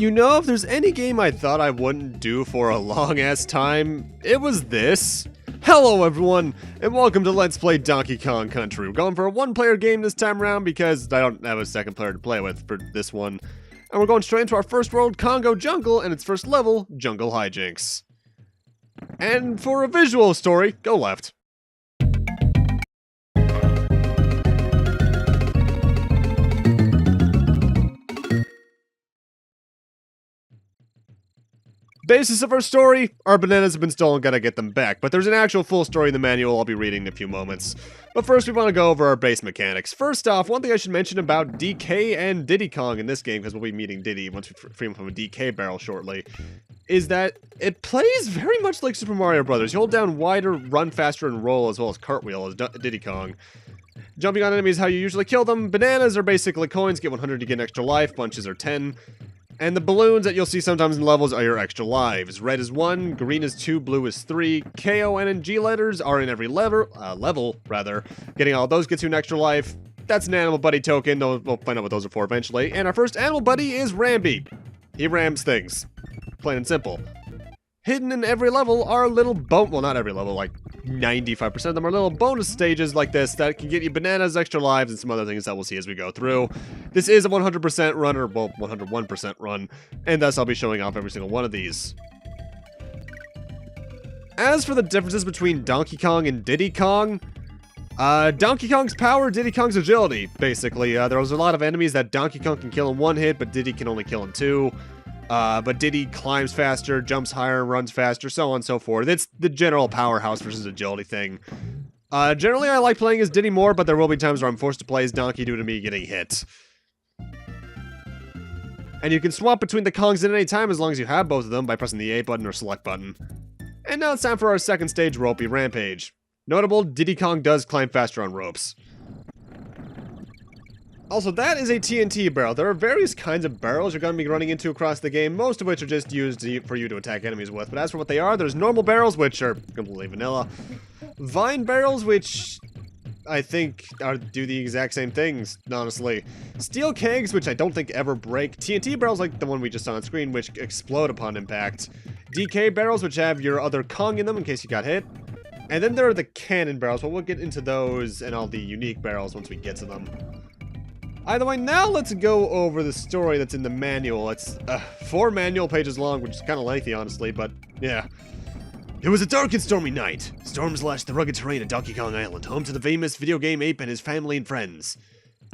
You know, if there's any game I thought I wouldn't do for a long-ass time, it was this. Hello everyone, and welcome to Let's Play Donkey Kong Country. We're going for a one-player game this time around because I don't have a second player to play with for this one. And we're going straight into our first world, Congo Jungle, and its first level, Jungle Hijinks. And for a visual story, go left. Basis of our story, our bananas have been stolen, gotta get them back, but there's an actual full story in the manual I'll be reading in a few moments. But first we want to go over our base mechanics. First off, one thing I should mention about DK and Diddy Kong in this game, because we'll be meeting Diddy once we free him from a DK barrel shortly, is that it plays very much like Super Mario Bros. You hold down wider, run faster, and roll as well as cartwheel as Diddy Kong. Jumping on enemies is how you usually kill them. Bananas are basically coins, get 100 to get an extra life, bunches are 10. And the balloons that you'll see sometimes in levels are your extra lives. Red is 1, green is 2, blue is 3. K, O, N, and G letters are in every level. Getting all those gets you an extra life. That's an animal buddy token. We'll find out what those are for eventually. And our first animal buddy is Rampage. He rams things. Plain and simple. Hidden in every level are little well, not every level, like 95% of them are little bonus stages like this that can get you bananas, extra lives, and some other things that we'll see as we go through. This is a 100% run, or well, 101% run, and thus I'll be showing off every single one of these. As for the differences between Donkey Kong and Diddy Kong, Donkey Kong's power, Diddy Kong's agility, basically. There's a lot of enemies that Donkey Kong can kill in one hit, but Diddy can only kill in two. But Diddy climbs faster, jumps higher, runs faster, so on and so forth. It's the general powerhouse versus agility thing. Generally, I like playing as Diddy more, but there will be times where I'm forced to play as Donkey due to me getting hit. And you can swap between the Kongs at any time as long as you have both of them by pressing the A button or select button. And now it's time for our second stage, Ropey Rampage. Notable, Diddy Kong does climb faster on ropes. Also, that is a TNT barrel. There are various kinds of barrels you're going to be running into across the game, most of which are just used for you to attack enemies with. But as for what they are, there's normal barrels, which are completely vanilla. Vine barrels, which I think do the exact same things, honestly. Steel kegs, which I don't think ever break. TNT barrels, like the one we just saw on screen, which explode upon impact. DK barrels, which have your other Kong in them in case you got hit. And then there are the cannon barrels, but we'll get into those and all the unique barrels once we get to them. Either way, now let's go over the story that's in the manual. It's 4 manual pages long, which is kind of lengthy, honestly, but yeah. It was a dark and stormy night. Storms lashed the rugged terrain of Donkey Kong Island, home to the famous video game ape and his family and friends.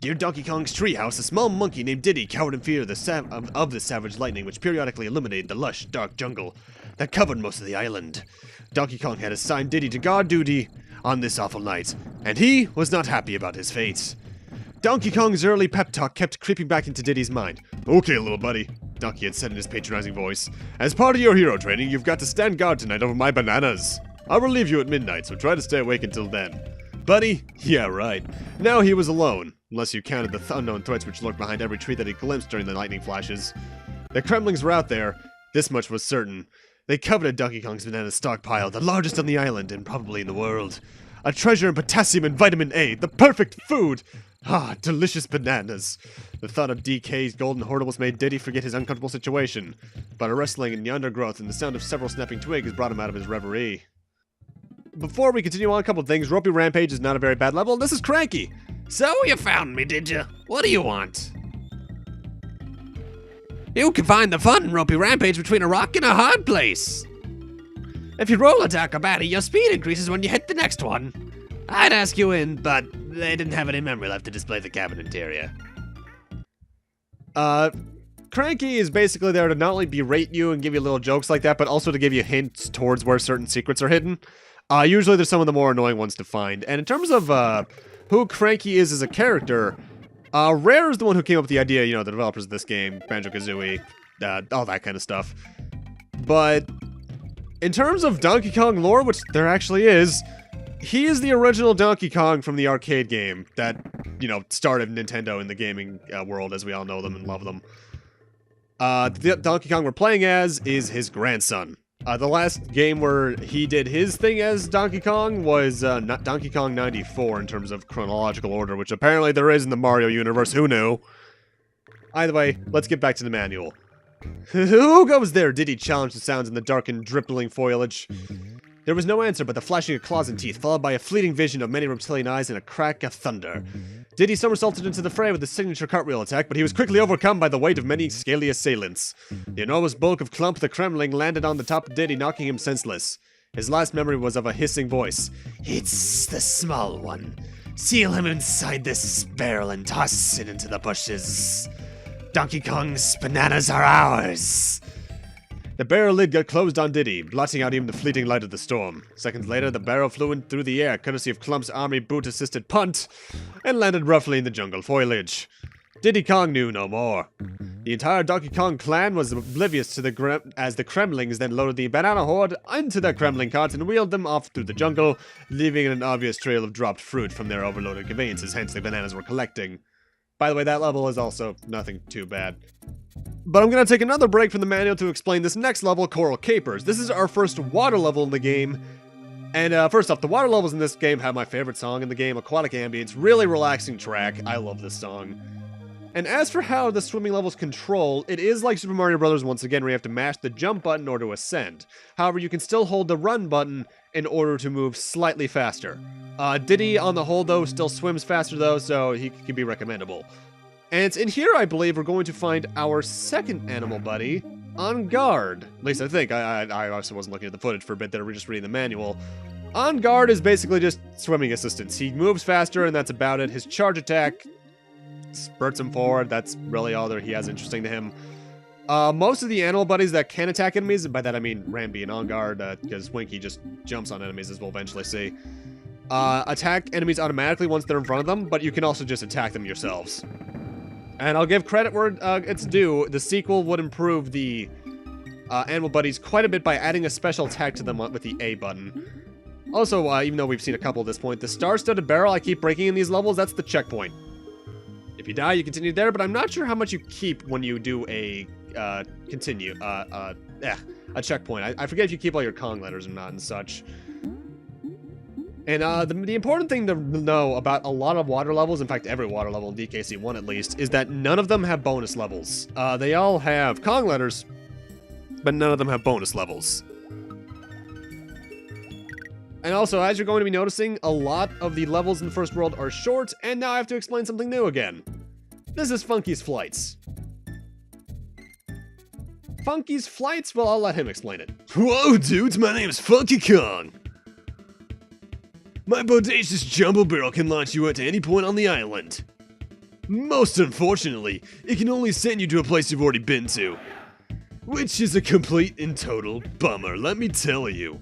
Near Donkey Kong's treehouse, a small monkey named Diddy cowered in fear of the savage lightning which periodically illuminated the lush, dark jungle that covered most of the island. Donkey Kong had assigned Diddy to guard duty on this awful night, and he was not happy about his fate. Donkey Kong's early pep talk kept creeping back into Diddy's mind. "Okay, little buddy," Donkey had said in his patronizing voice. "As part of your hero training, you've got to stand guard tonight over my bananas. I'll relieve you at midnight, so try to stay awake until then." Buddy? Yeah, right. Now he was alone, unless you counted the unknown threats which lurked behind every tree that he glimpsed during the lightning flashes. The Kremlings were out there, this much was certain. They coveted Donkey Kong's banana stockpile, the largest on the island and probably in the world. A treasure in potassium and vitamin A, the perfect food! Ah, delicious bananas. The thought of DK's golden horribles made Diddy forget his uncomfortable situation. But a rustling in the undergrowth and the sound of several snapping twigs brought him out of his reverie. Before we continue on, a couple of things. Ropey Rampage is not a very bad level. This is Cranky. So you found me, did you? What do you want? You can find the fun in Ropey Rampage between a rock and a hard place. If you roll attack or batty, your speed increases when you hit the next one. I'd ask you in, but they didn't have any memory left to display the cabin interior. Cranky is basically there to not only berate you and give you little jokes like that, but also to give you hints towards where certain secrets are hidden. Usually there's some of the more annoying ones to find. And in terms of who Cranky is as a character, Rare is the one who came up with the idea, you know, the developers of this game, Banjo-Kazooie, all that kind of stuff. But in terms of Donkey Kong lore, which there actually is, he is the original Donkey Kong from the arcade game that, you know, started Nintendo in the gaming world as we all know them and love them. The Donkey Kong we're playing as is his grandson. The last game where he did his thing as Donkey Kong was Donkey Kong 94 in terms of chronological order, which apparently there is in the Mario universe. Who knew? Either way, let's get back to the manual. Who goes there? Diddy challenged the sounds in the darkened, dripping foliage. There was no answer but the flashing of claws and teeth, followed by a fleeting vision of many reptilian eyes and a crack of thunder. Diddy somersaulted into the fray with his signature cartwheel attack, but he was quickly overcome by the weight of many scaly assailants. The enormous bulk of Clump the Kremling landed on the top of Diddy, knocking him senseless. His last memory was of a hissing voice. "It's the small one. Seal him inside this barrel and toss it into the bushes. Donkey Kong's bananas are ours." The barrel lid got closed on Diddy, blotting out even the fleeting light of the storm. Seconds later, the barrel flew in through the air, courtesy of Clump's army boot-assisted punt, and landed roughly in the jungle foliage. Diddy Kong knew no more. The entire Donkey Kong clan was oblivious to as the Kremlings then loaded the banana horde into their Kremling carts and wheeled them off through the jungle, leaving an obvious trail of dropped fruit from their overloaded conveyances, hence the bananas were collecting. By the way, that level is also nothing too bad. But I'm going to take another break from the manual to explain this next level, Coral Capers. This is our first water level in the game. And first off, the water levels in this game have my favorite song in the game, Aquatic Ambience. Really relaxing track. I love this song. And as for how the swimming levels control, it is like Super Mario Bros. Once again, where you have to mash the jump button in order to ascend. However, you can still hold the run button in order to move slightly faster. Diddy, on the whole, though, still swims faster, though, so he can be recommendable. And it's in here, I believe, we're going to find our second animal buddy, On Guard. At least I think. I also wasn't looking at the footage for a bit there. We're just reading the manual. On Guard is basically just swimming assistance. He moves faster, and that's about it. His charge attack spurts him forward. That's really all that he has interesting to him. Most of the animal buddies that can attack enemies, and by that I mean Rambi and On Guard, because Winky just jumps on enemies, as we'll eventually see, attack enemies automatically once they're in front of them, but you can also just attack them yourselves. And I'll give credit where it's due. The sequel would improve the animal buddies quite a bit by adding a special attack to them with the A button. Also, even though we've seen a couple at this point, the star-studded barrel I keep breaking in these levels, that's the checkpoint. If you die, you continue there, but I'm not sure how much you keep when you do a a checkpoint. I forget if you keep all your Kong letters or not and such. And the important thing to know about a lot of water levels, in fact every water level in DKC1 at least, is that none of them have bonus levels. They all have Kong letters, but none of them have bonus levels. And also, as you're going to be noticing, a lot of the levels in the first world are short, and now I have to explain something new again. This is Funky's Flights. Funky's Flights? Well, I'll let him explain it. Whoa, dudes, my name's Funky Kong. My bodacious jumbo barrel can launch you at any point on the island. Most unfortunately, it can only send you to a place you've already been to. Which is a complete and total bummer, let me tell you.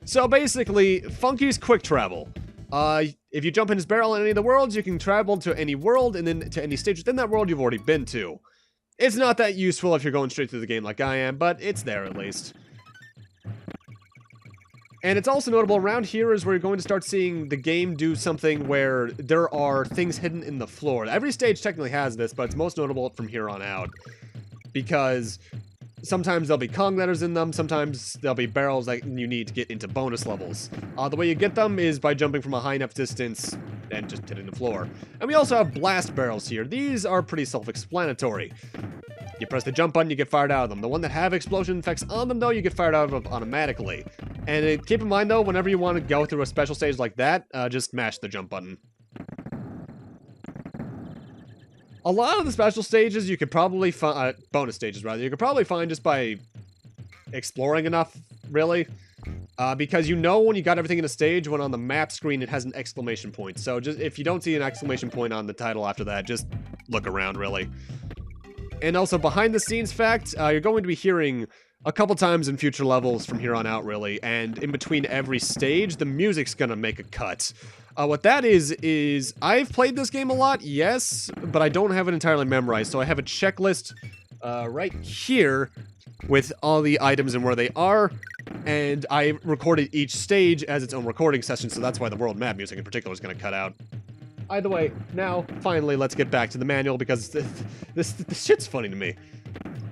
So basically, Funky's quick travel. If you jump in his barrel in any of the worlds, you can travel to any world and then to any stage within that world you've already been to. It's not that useful if you're going straight through the game like I am, but it's there at least. And it's also notable around here is where you're going to start seeing the game do something where there are things hidden in the floor. Every stage technically has this, but it's most notable from here on out. Because sometimes there'll be Kong letters in them, sometimes there'll be barrels that you need to get into bonus levels. The way you get them is by jumping from a high enough distance and just hitting the floor. And we also have blast barrels here. These are pretty self-explanatory. You press the jump button, you get fired out of them. The one that have explosion effects on them, though, you get fired out of automatically. And keep in mind, though, whenever you want to go through a special stage like that, just mash the jump button. A lot of the special stages you could probably find, bonus stages rather, you could probably find just by exploring enough, really. Because you know when you got everything in a stage, when on the map screen it has an exclamation point. So just if you don't see an exclamation point on the title after that, just look around, really. And also, behind the scenes fact, you're going to be hearing a couple times in future levels from here on out, really. And in between every stage, the music's gonna make a cut. What that is I've played this game a lot, yes, but I don't have it entirely memorized. So I have a checklist right here with all the items and where they are. And I recorded each stage as its own recording session, so that's why the world map music in particular is gonna cut out. Either way, now, finally, let's get back to the manual, because this shit's funny to me.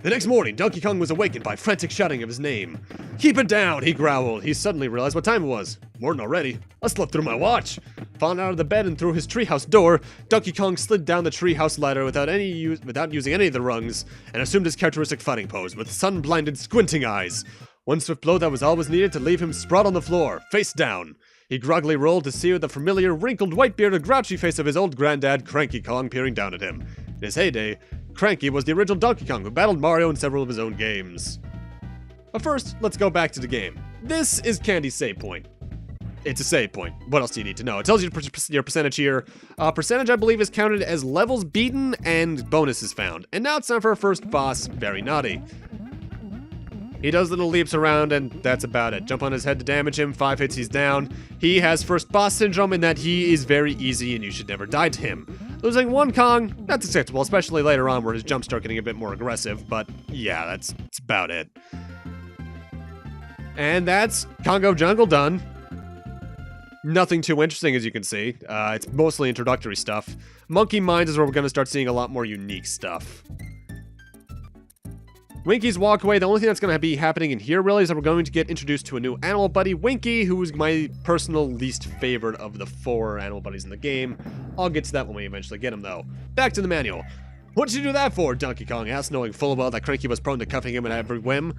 The next morning, Donkey Kong was awakened by frantic shouting of his name. "Keep it down," he growled. He suddenly realized what time it was. Morning already. I slept through my watch. fallen out of the bed and through his treehouse door, Donkey Kong slid down the treehouse ladder without using any of the rungs, and assumed his characteristic fighting pose, with sun-blinded, squinting eyes. One swift blow that was all was needed to leave him sprawled on the floor, face down. He groggily rolled to see the familiar, wrinkled, white-bearded, grouchy face of his old granddad, Cranky Kong, peering down at him. In his heyday, Cranky was the original Donkey Kong who battled Mario in several of his own games. But first, let's go back to the game. This is Candy's save point. It's a save point. What else do you need to know? It tells you your percentage here. Percentage, I believe, is counted as levels beaten and bonuses found. And now it's time for our first boss, Very Naughty. He does little leaps around, and that's about it. Jump on his head to damage him, 5 hits, he's down. He has first boss syndrome in that he is very easy and you should never die to him. Losing one Kong, that's acceptable, especially later on where his jumps start getting a bit more aggressive, but yeah, that's about it. And that's Congo Jungle done. Nothing too interesting, as you can see. It's mostly introductory stuff. Monkey Mines is where we're going to start seeing a lot more unique stuff. Winky's walkway, the only thing that's going to be happening in here, really, is that we're going to get introduced to a new animal buddy, Winky, who is my personal least favorite of the 4 animal buddies in the game. I'll get to that when we eventually get him, though. Back to the manual. What did you do that for? Donkey Kong asked, knowing full well that Cranky was prone to cuffing him at every whim.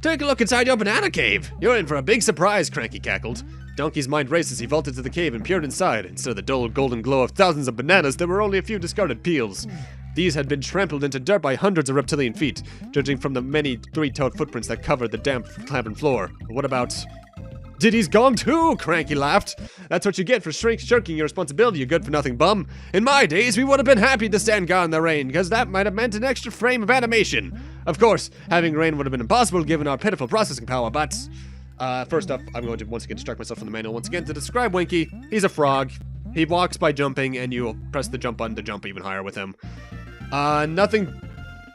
Take a look inside your banana cave. You're in for a big surprise, Cranky cackled. Donkey's mind raced as he vaulted to the cave and peered inside. Instead of the dull golden glow of thousands of bananas, there were only a few discarded peels. These had been trampled into dirt by hundreds of reptilian feet, judging from the many 3-toed footprints that covered the damp cabin floor. But what about... Diddy's gone too, Cranky laughed. That's what you get for shirking your responsibility, you good-for-nothing bum. In my days, we would have been happy to stand guard in the rain, because that might have meant an extra frame of animation. Of course, having rain would have been impossible given our pitiful processing power, but... first up, I'm going to once again distract myself from the manual once again to describe Winky. He's a frog. He walks by jumping, and you press the jump button to jump even higher with him. Nothing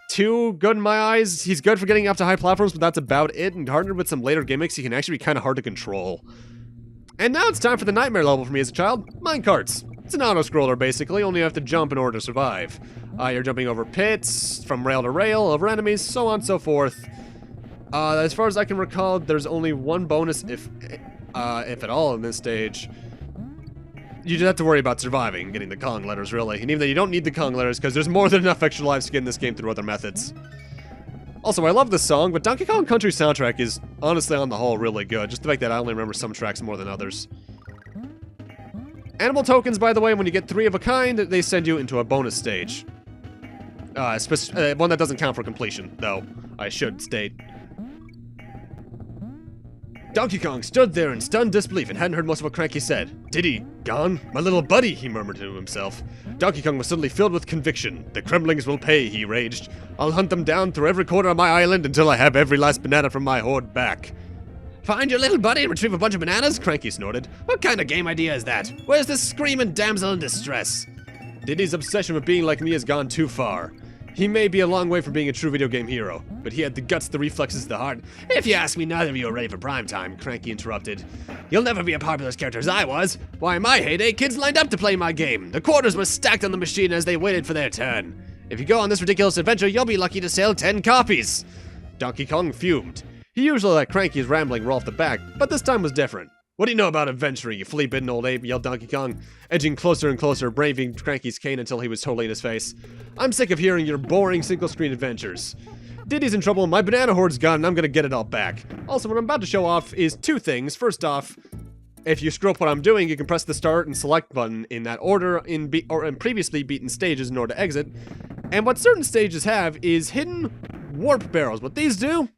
too good in my eyes. He's good for getting up to high platforms, but that's about it. And partnered with some later gimmicks, he can actually be kind of hard to control. And now it's time for the nightmare level for me as a child. Minecarts. It's an auto-scroller, basically, only you have to jump in order to survive. You're jumping over pits, from rail to rail, over enemies, so on and so forth. As far as I can recall, there's only one bonus, if at all, in this stage. You just have to worry about surviving, getting the Kong letters, really. And even though you don't need the Kong letters, because there's more than enough extra lives to get in this game through other methods. Also, I love this song, but Donkey Kong Country soundtrack is, honestly, on the whole, really good. Just the fact that I only remember some tracks more than others. Animal tokens, by the way, when you get 3 of a kind, they send you into a bonus stage. One that doesn't count for completion, though, I should state. Donkey Kong stood there in stunned disbelief and hadn't heard most of what Cranky said. Diddy, gone? My little buddy, he murmured to himself. Donkey Kong was suddenly filled with conviction. The Kremlings will pay, he raged. I'll hunt them down through every corner of my island until I have every last banana from my horde back. Find your little buddy and retrieve a bunch of bananas? Cranky snorted. What kind of game idea is that? Where's this screaming damsel in distress? Diddy's obsession with being like me has gone too far. He may be a long way from being a true video game hero, but he had the guts, the reflexes, the heart. If you ask me, neither of you are ready for prime time, Cranky interrupted. You'll never be a popular character as I was. Why, in my heyday, kids lined up to play my game. The quarters were stacked on the machine as they waited for their turn. If you go on this ridiculous adventure, you'll be lucky to sell 10 copies. Donkey Kong fumed. He usually let Cranky's rambling roll off the back, but this time was different. What do you know about adventuring, you flea-bitten old ape, yelled Donkey Kong, edging closer and closer, braving Cranky's cane until he was totally in his face. I'm sick of hearing your boring single-screen adventures. Diddy's in trouble, my banana horde's gone, and I'm gonna get it all back. Also, what I'm about to show off is 2 things. First off, if you screw up what I'm doing, you can press the start and select button in that order in previously beaten stages in order to exit. And what certain stages have is hidden warp barrels. What these do,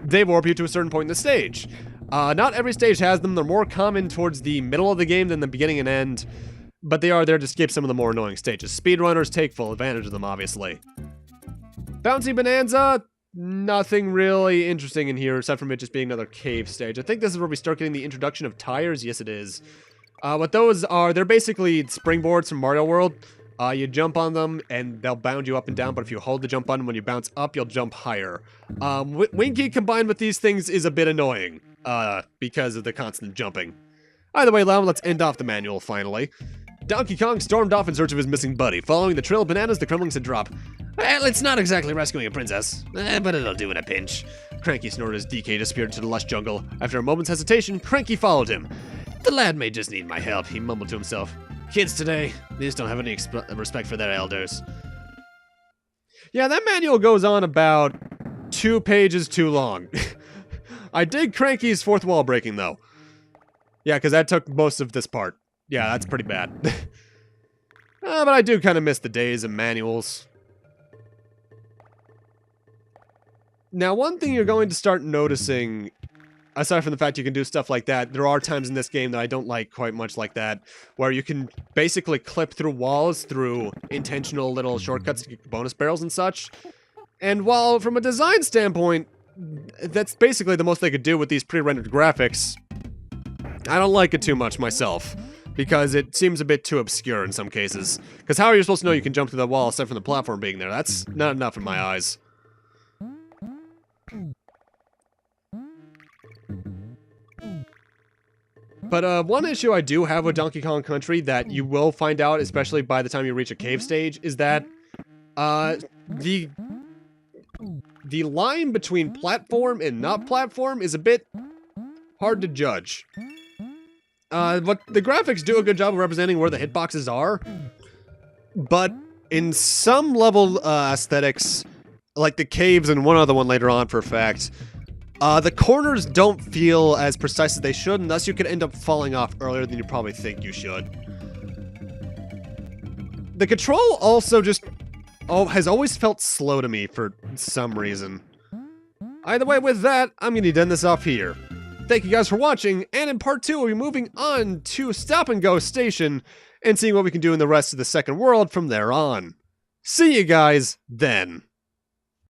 they warp you to a certain point in the stage. Not every stage has them. They're more common towards the middle of the game than the beginning and end, but they are there to skip some of the more annoying stages. Speedrunners take full advantage of them, obviously. Bouncy Bonanza, nothing really interesting in here, except for it just being another cave stage. I think this is where we start getting the introduction of tires. Yes, it is. What those are, they're basically springboards from Mario World. You jump on them, and they'll bound you up and down, but if you hold the jump button, when you bounce up, you'll jump higher. Winky combined with these things is a bit annoying, because of the constant jumping. Either way, now let's end off the manual, finally. Donkey Kong stormed off in search of his missing buddy. Following the trail of bananas, the Kremlings had dropped. Well, it's not exactly rescuing a princess, but it'll do in a pinch. Cranky snorted as DK disappeared into the lush jungle. After a moment's hesitation, Cranky followed him. The lad may just need my help, he mumbled to himself. Kids today, they just don't have any respect for their elders. Yeah, that manual goes on about 2 pages too long. I dig Cranky's fourth wall breaking, though. Yeah, because that took most of this part. Yeah, that's pretty bad. But I do kind of miss the days of manuals. Now, one thing you're going to start noticing, aside from the fact you can do stuff like that, there are times in this game that I don't like quite much like that, where you can basically clip through walls through intentional little shortcuts to get bonus barrels and such. And while from a design standpoint, that's basically the most they could do with these pre-rendered graphics, I don't like it too much myself, because it seems a bit too obscure in some cases. Because how are you supposed to know you can jump through the wall aside from the platform being there? That's not enough in my eyes. But one issue I do have with Donkey Kong Country that you will find out, especially by the time you reach a cave stage, is that the line between platform and not platform is a bit hard to judge. But the graphics do a good job of representing where the hitboxes are, but in some level aesthetics, like the caves and one other one later on for a fact, the corners don't feel as precise as they should, and thus you could end up falling off earlier than you probably think you should. The control also just has always felt slow to me for some reason. Either way, with that, I'm going to end this off here. Thank you guys for watching, and in part 2 we'll be moving on to Stop and Go Station and seeing what we can do in the rest of the second world from there on. See you guys then.